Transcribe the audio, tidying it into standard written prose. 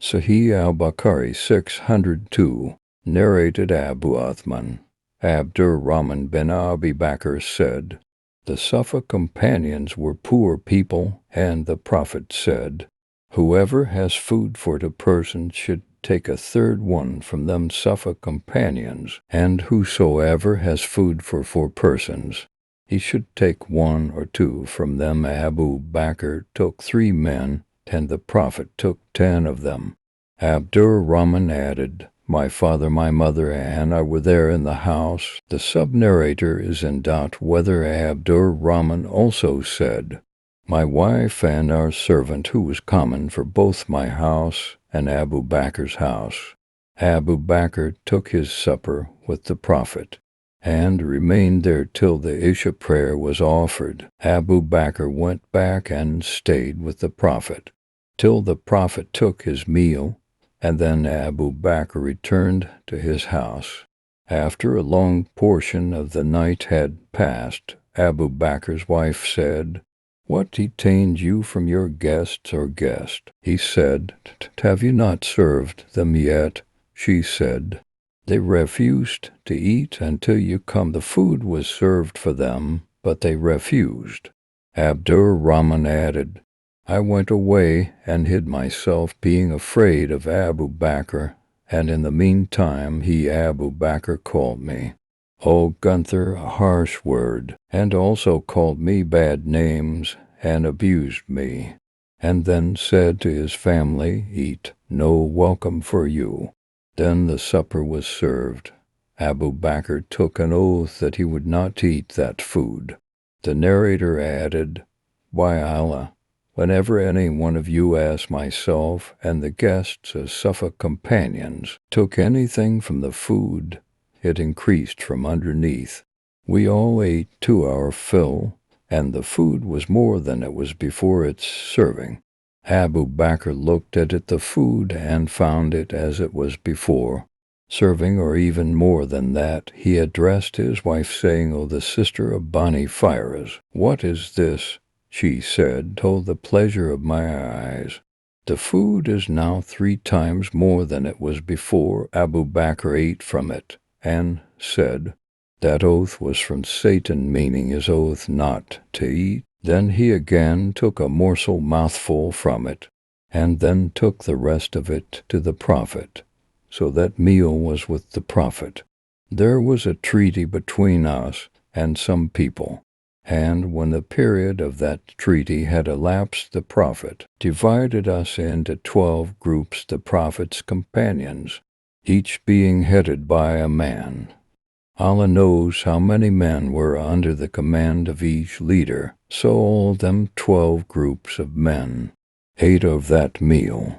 Sahih Bukhari 602, narrated Abu Uthman, Abdurrahman bin Abi Bakr said, "The Sufa companions were poor people, and the Prophet said, whoever has food for 2 persons should take a third one from them Sufa companions, and whosoever has food for 4 persons, he should take 1 or 2 from them." Abu Bakr took 3 men, and the Prophet took 10 of them. Abdurrahman added, "My father, my mother, and I were there in the house." The sub-narrator is in doubt whether Abdurrahman also said, "My wife and our servant, who was common for both my house and Abu Bakr's house." Abu Bakr took his supper with the Prophet and remained there till the Isha prayer was offered. Abu Bakr went back and stayed with the Prophet till the Prophet took his meal, and then Abu Bakr returned to his house. After a long portion of the night had passed, Abu Bakr's wife said, "What detained you from your guests or guest?" He said, "Have you not served them yet?" She said, "They refused to eat until you come." The food was served for them, but they refused. Abdurrahman added, "I went away and hid myself, being afraid of Abu Bakr, and in the meantime Abu Bakr called me, 'O Gunther,' a harsh word, and also called me bad names and abused me, and then said to his family, 'Eat, no welcome for you.' Then the supper was served. Abu Bakr took an oath that he would not eat that food." The narrator added, "By Allah, whenever any one of you, as myself and the guests as Sufa companions, took anything from the food, it increased from underneath. We all ate to our fill, and the food was more than it was before its serving. Abu Bakr looked at the food and found it as it was before serving, or even more than that. He addressed his wife, saying, 'O the sister of Bani Firas, what is this?' She said, 'Told the pleasure of my eyes. The food is now 3 times more than it was before.' Abu Bakr ate from it and said, 'That oath was from Satan,' meaning his oath not to eat. Then he again took a mouthful from it, and then took the rest of it to the Prophet. So that meal was with the Prophet. There was a treaty between us and some people, and when the period of that treaty had elapsed, the Prophet divided us into 12 groups, the Prophet's companions, each being headed by a man. Allah knows how many men were under the command of each leader, so all them 12 groups of men ate of that meal.